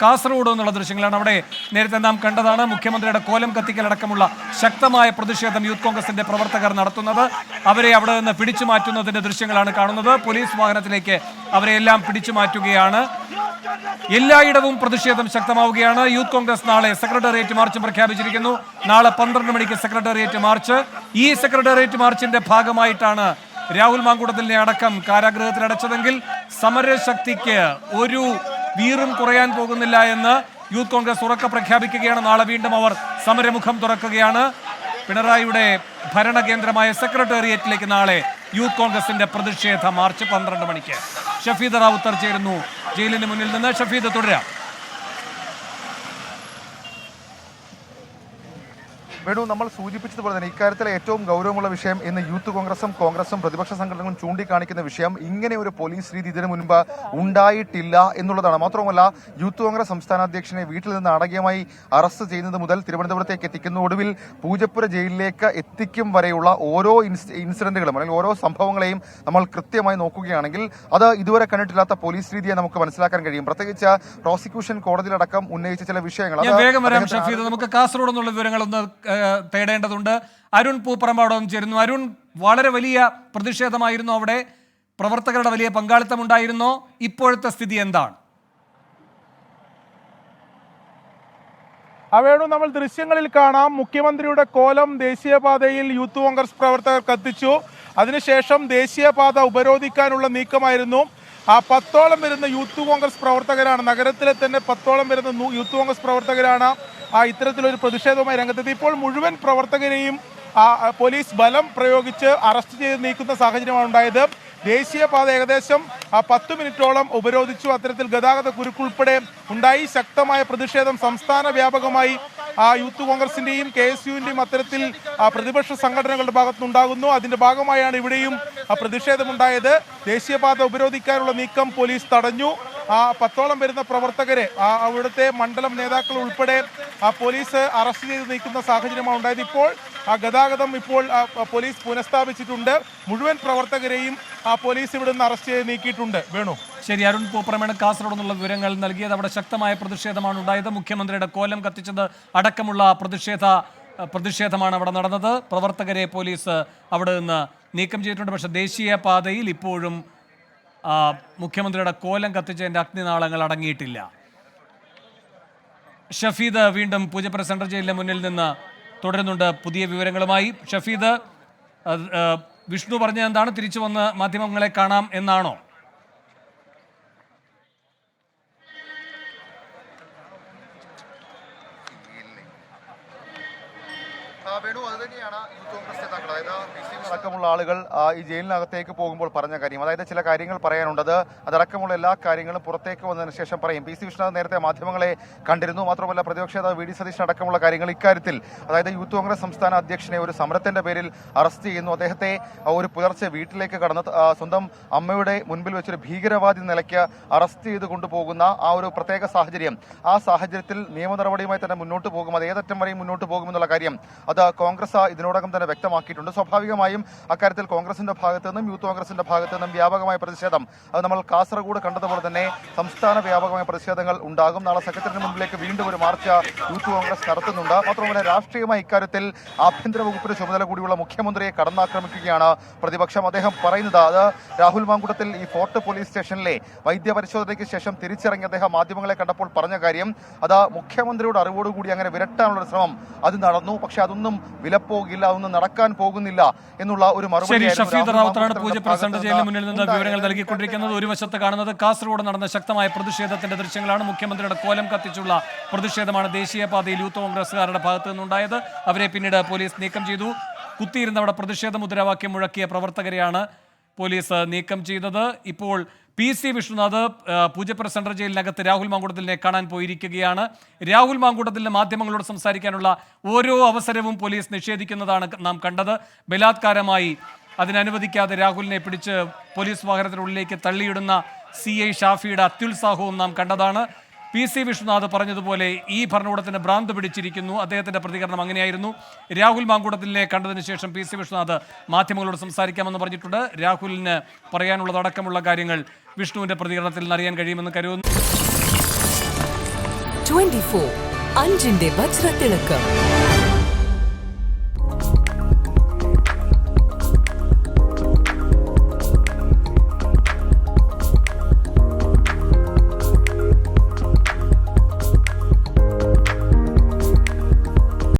കാസർഗോഡ് എന്നുള്ള ദൃശ്യങ്ങളാണ്. അവിടെ നേരത്തെ നാം കണ്ടതാണ് മുഖ്യമന്ത്രിയുടെ കോലം കത്തിക്കലടക്കമുള്ള ശക്തമായ പ്രതിഷേധം യൂത്ത് കോൺഗ്രസിന്റെ പ്രവർത്തകർ നടത്തുന്നത്. അവരെ അവിടെ നിന്ന് പിടിച്ചു മാറ്റുന്നതിന്റെ ദൃശ്യങ്ങളാണ് കാണുന്നത്. പോലീസ് വാഹനത്തിലേക്ക് അവരെല്ലാം പിടിച്ചു മാറ്റുകയാണ്. എല്ലായിടവും പ്രതിഷേധം ശക്തമാവുകയാണ്. യൂത്ത് കോൺഗ്രസ് നാളെ സെക്രട്ടേറിയറ്റ് മാർച്ചും പ്രഖ്യാപിച്ചിരിക്കുന്നു. നാളെ 12 മണിക്ക് സെക്രട്ടേറിയറ്റ് മാർച്ച്. ഈ സെക്രട്ടേറിയറ്റ് മാർച്ചിന്റെ ഭാഗമായിട്ടാണ് രാഹുൽ മാങ്കൂട്ടത്തിലിനെ അടക്കം കാരാഗൃഹത്തിൽ അടച്ചതെങ്കിൽ സമരശക്തിക്ക് ഒരു വീറും കുറയാൻ പോകുന്നില്ല എന്ന് യൂത്ത് കോൺഗ്രസ് ഉറക്കെ പ്രഖ്യാപിക്കുകയാണ്. നാളെ വീണ്ടും അവർ സമരമുഖം തുറക്കുകയാണ്. പിണറായിയുടെ ഭരണകേന്ദ്രമായ സെക്രട്ടേറിയറ്റിലേക്ക് നാളെ യൂത്ത് കോൺഗ്രസിന്റെ പ്രതിഷേധ മാർച്ച് 12 മണിക്ക്. ഷഫീദ് റാവുത്തർ ചേരുന്നു ജയിലിന് മുന്നിൽ നിന്ന്. ഷഫീദ്, തുടരാം. വേണു, നമ്മൾ സൂചിപ്പിച്ചതുപോലെ തന്നെ ഇക്കാര്യത്തിലെ ഏറ്റവും ഗൗരവമുള്ള വിഷയം ഇന്ന് യൂത്ത് കോൺഗ്രസും പ്രതിപക്ഷ സംഘടനകളും ചൂണ്ടിക്കാണിക്കുന്ന വിഷയം ഇങ്ങനെ ഒരു പോലീസ് രീതി ഇതിനു മുൻപ് ഉണ്ടായിട്ടില്ല എന്നുള്ളതാണ്. മാത്രമല്ല, യൂത്ത് കോൺഗ്രസ് സംസ്ഥാന അധ്യക്ഷനെ വീട്ടിൽ നിന്ന് നാടകീയമായി അറസ്റ്റ് ചെയ്യുന്നത് മുതൽ തിരുവനന്തപുരത്തേക്ക് എത്തിക്കുന്ന, ഒടുവിൽ പൂജപ്പുര ജയിലിലേക്ക് എത്തിക്കും വരെയുള്ള ഓരോ ഇൻസിഡന്റുകളും അല്ലെങ്കിൽ ഓരോ സംഭവങ്ങളെയും നമ്മൾ കൃത്യമായി നോക്കുകയാണെങ്കിൽ അത് ഇതുവരെ കണ്ടിട്ടില്ലാത്ത പോലീസ് രീതിയെ നമുക്ക് മനസ്സിലാക്കാൻ കഴിയും. പ്രത്യേകിച്ച് പ്രോസിക്യൂഷൻ കോടതിയിലടക്കം ഉന്നയിച്ച ചില വിഷയങ്ങൾ. നമുക്ക് കാസർഗോഡ് എന്നുള്ള വിവരങ്ങളൊന്ന് തേടേണ്ടതുണ്ട്. അരുൺ പൂപ്പറമ്പാടം ചേരുന്നു. അരുൺ, വളരെ വലിയ പ്രതിഷേധമായിരുന്നു അവിടെ. പ്രവർത്തകരുടെ വലിയ പങ്കാളിത്തം ഉണ്ടായിരുന്നോ? ഇപ്പോഴത്തെ സ്ഥിതി എന്താണ്? വേണു, നമ്മൾ ദൃശ്യങ്ങളിൽ കാണാം. മുഖ്യമന്ത്രിയുടെ കോലം ദേശീയപാതയിൽ യൂത്ത് കോൺഗ്രസ് പ്രവർത്തകർ കത്തിച്ചു. അതിനുശേഷം ദേശീയപാത ഉപരോധിക്കാനുള്ള നീക്കമായിരുന്നു. 10ഓളം വരുന്ന യൂത്ത് കോൺഗ്രസ് പ്രവർത്തകരാണ്, നഗരത്തിലെ തന്നെ 10ഓളം വരുന്ന യൂത്ത് കോൺഗ്രസ് പ്രവർത്തകരാണ് ഇത്തരത്തിലൊരു പ്രതിഷേധവുമായി രംഗത്തെത്തി. ഇപ്പോൾ മുഴുവൻ പ്രവർത്തകരെയും പോലീസ് ബലം പ്രയോഗിച്ച് അറസ്റ്റ് ചെയ്ത് നീക്കുന്ന സാഹചര്യമാണ് ഉണ്ടായത്. ദേശീയപാത ഏകദേശം 10 മിനിറ്റോളം ഉപരോധിച്ചു. അത്തരത്തിൽ ഗതാഗത കുരുക്കുൾപ്പെടെ ഉണ്ടായി. ശക്തമായ പ്രതിഷേധം സംസ്ഥാന വ്യാപകമായി യൂത്ത് കോൺഗ്രസിന്റെയും KSUവിന്റെയും അത്തരത്തിൽ പ്രതിപക്ഷ സംഘടനകളുടെ ഭാഗത്തുനിന്നുണ്ടാകുന്നു. അതിന്റെ ഭാഗമായാണ് ഇവിടെയും പ്രതിഷേധമുണ്ടായത്. ദേശീയപാത ഉപരോധിക്കാനുള്ള നീക്കം പോലീസ് തടഞ്ഞു. 10ഓളം വരുന്ന പ്രവർത്തകരെ അവിടുത്തെ മണ്ഡലം നേതാക്കൾ ഉൾപ്പെടെ പോലീസ് അറസ്റ്റ് ചെയ്ത് നീക്കുന്ന സാഹചര്യമാണ് ഉണ്ടായത്. ഇപ്പോൾ ഗതാഗതം പോലീസ് പുനഃസ്ഥാപിച്ചിട്ടുണ്ട്. മുഴുവൻ പ്രവർത്തകരെയും പോലീസ് ഇവിടെ നിന്ന് അറസ്റ്റ് ചെയ്ത് നീക്കിയിട്ടുണ്ട്. വേണു, ശരി. അരുൺ പൂപ്പറമാണ് കാസർഗോഡ് നിന്നുള്ള വിവരങ്ങൾ നൽകിയത്. അവിടെ ശക്തമായ പ്രതിഷേധമാണ് ഉണ്ടായത്. മുഖ്യമന്ത്രിയുടെ കോലം കത്തിച്ചത് അടക്കമുള്ള പ്രതിഷേധമാണ് അവിടെ നടന്നത്. പ്രവർത്തകരെ പോലീസ് അവിടെ നിന്ന് നീക്കം ചെയ്തിട്ടുണ്ട്. പക്ഷേ ദേശീയപാതയിൽ ഇപ്പോഴും മുഖ്യമന്ത്രിയുടെ കോലം കത്തിച്ചതിൻ്റെ അഗ്നിനാളങ്ങൾ അടങ്ങിയിട്ടില്ല. ഷഫീദ് വീണ്ടും പൂജപ്പുര സെൻട്രൽ ജയിലിന് മുന്നിൽ നിന്ന് തുടരുന്നുണ്ട് പുതിയ വിവരങ്ങളുമായി. ഷഫീദ്, വിഷ്ണു പറഞ്ഞത് എന്താണ്? തിരിച്ചു വന്ന് മാധ്യമങ്ങളെ കാണാം എന്നാണോ? വേണു, അത് തന്നെയാണ് യൂത്ത് കോൺഗ്രസ് നേതാക്കൾ, അതായത് അടക്കമുള്ള ആളുകൾ ഈ ജയിലിനകത്തേക്ക് പോകുമ്പോൾ പറഞ്ഞ കാര്യം. അതായത് ചില കാര്യങ്ങൾ പറയാനുണ്ടത്, അതടക്കമുള്ള എല്ലാ കാര്യങ്ങളും പുറത്തേക്ക് വന്നതിന് ശേഷം പറയും. PC വിശ്വനാഥ് നേരത്തെ മാധ്യമങ്ങളെ കണ്ടിരുന്നു. മാത്രമല്ല, പ്രതിപക്ഷ നേതാവ് VD സതീശൻ അടക്കമുള്ള കാര്യങ്ങൾ ഇക്കാര്യത്തിൽ, അതായത് യൂത്ത് കോൺഗ്രസ് സംസ്ഥാന അധ്യക്ഷനെ ഒരു സമരത്തിന്റെ പേരിൽ അറസ്റ്റ് ചെയ്യുന്നു. അദ്ദേഹത്തെ ഒരു പുലർച്ചെ വീട്ടിലേക്ക് കടന്ന് സ്വന്തം അമ്മയുടെ മുൻപിൽ വെച്ചൊരു ഭീകരവാദി നിലയ്ക്ക് അറസ്റ്റ് ചെയ്ത് കൊണ്ടുപോകുന്ന ഒരു പ്രത്യേക സാഹചര്യം. ആ സാഹചര്യത്തിൽ നിയമ നടപടിയുമായി തന്നെ മുന്നോട്ട് പോകും. അത് ഏതറ്റം വരെയും മുന്നോട്ട് പോകുമെന്നുള്ള കാര്യം അത് കോൺഗ്രസ് ഇതിനോടകം തന്നെ വ്യക്തമാക്കിയിട്ടുണ്ട്. സ്വാഭാവികമായും അക്കാര്യത്തിൽ കോൺഗ്രസിന്റെ ഭാഗത്തു നിന്നും യൂത്ത് കോൺഗ്രസിന്റെ ഭാഗത്തു നിന്നും വ്യാപകമായ പ്രതിഷേധം, അത് നമ്മൾ കാസർഗോഡ് കണ്ടതുപോലെ തന്നെ സംസ്ഥാന വ്യാപകമായ പ്രതിഷേധങ്ങൾ ഉണ്ടാകും. നാളെ സെക്രട്ടറിന് മുമ്പിലേക്ക് വീണ്ടും ഒരു മാർച്ച് യൂത്ത് കോൺഗ്രസ് നടത്തുന്നുണ്ട്. മാത്രമല്ല, രാഷ്ട്രീയമായി ഇക്കാര്യത്തിൽ ആഭ്യന്തര വകുപ്പിന്റെ ചുമതല കൂടിയുള്ള മുഖ്യമന്ത്രിയെ കടന്നാക്രമിക്കുകയാണ് പ്രതിപക്ഷം. അദ്ദേഹം പറയുന്നത്, അത് രാഹുൽ മാങ്കൂട്ടത്തിൽ ഈ ഫോർട്ട് പോലീസ് സ്റ്റേഷനിലെ വൈദ്യപരിശോധനയ്ക്ക് ശേഷം തിരിച്ചിറങ്ങി അദ്ദേഹം മാധ്യമങ്ങളെ കണ്ടപ്പോൾ പറഞ്ഞ കാര്യം, അത് മുഖ്യമന്ത്രിയുടെ അറിവോടുകൂടി അങ്ങനെ വിരട്ടാനുള്ള ശ്രമം അത് നടന്നു. പക്ഷെ അതൊന്നും വിലപ്പോകില്ല, അതൊന്നും നടക്കാൻ പോകുന്നില്ല എന്നുള്ള ഒരു മറുപടി. ഷഫീദ് റാവുത്തറാണ് പൂജപ്പുര സെൻട്രൽ ജയിലിന് മുന്നിൽ നിന്ന് വിവരങ്ങൾ നൽകിക്കൊണ്ടിരിക്കുന്നത്. ഒരു വശത്ത് കാണുന്നത് കാസർഗോഡ് നടന്ന ശക്തമായ പ്രതിഷേധത്തിന്റെ ദൃശ്യങ്ങളാണ്. മുഖ്യമന്ത്രിയുടെ കോലം കത്തിച്ചുള്ള പ്രതിഷേധമാണ് ദേശീയപാതയിൽ യൂത്ത് കോൺഗ്രസുകാരുടെ ഭാഗത്തു നിന്നുണ്ടായത്. അവരെ പിന്നീട് പോലീസ് നീക്കം ചെയ്തു. കുത്തിയിരുന്ന അവിടെ പ്രതിഷേധ മുദ്രാവാക്യം മുഴക്കിയ പ്രവർത്തകരെയാണ് പോലീസ് നീക്കം ചെയ്തത്. ഇപ്പോൾ PC വിഷ്ണുനാഥ് പൂജപ്പുര സെൻട്രൽ ജയിലിനകത്ത് രാഹുൽ മാങ്കൂട്ടത്തിലിനെ കാണാൻ പോയിരിക്കുകയാണ്. രാഹുൽ മാങ്കൂട്ടത്തിലിന് മാധ്യമങ്ങളോട് സംസാരിക്കാനുള്ള ഓരോ അവസരവും പോലീസ് നിഷേധിക്കുന്നതാണ് നാം കണ്ടത്. ബലാത്കാരമായി അതിനനുവദിക്കാതെ രാഹുലിനെ പിടിച്ച് പോലീസ് വാഹനത്തിനുള്ളിലേക്ക് തള്ളിയിടുന്ന CI ഷാഫിയുടെ അത്യുത്സാഹവും നാം കണ്ടതാണ്. PC വിഷ്ണുനാഥ് പറഞ്ഞതുപോലെ ഈ ഭരണകൂടത്തിന് ഭ്രാന്ത് പിടിച്ചിരിക്കുന്നു. അദ്ദേഹത്തിന്റെ പ്രതികരണം അങ്ങനെയായിരുന്നു. രാഹുൽ മാങ്കൂട്ടത്തിലിനെ കണ്ടതിന് ശേഷം PC വിഷ്ണുനാഥ് മാധ്യമങ്ങളോട് സംസാരിക്കാമെന്ന് പറഞ്ഞിട്ടുണ്ട്. രാഹുലിന് പറയാനുള്ളതടക്കമുള്ള കാര്യങ്ങൾ വിഷ്ണുവിന്റെ പ്രതികരണത്തിൽ നിന്ന് അറിയാൻ കഴിയുമെന്ന് കരുതുന്നു. 24 അഞ്ചിന്റെ വജ്രത്തിളക്കം.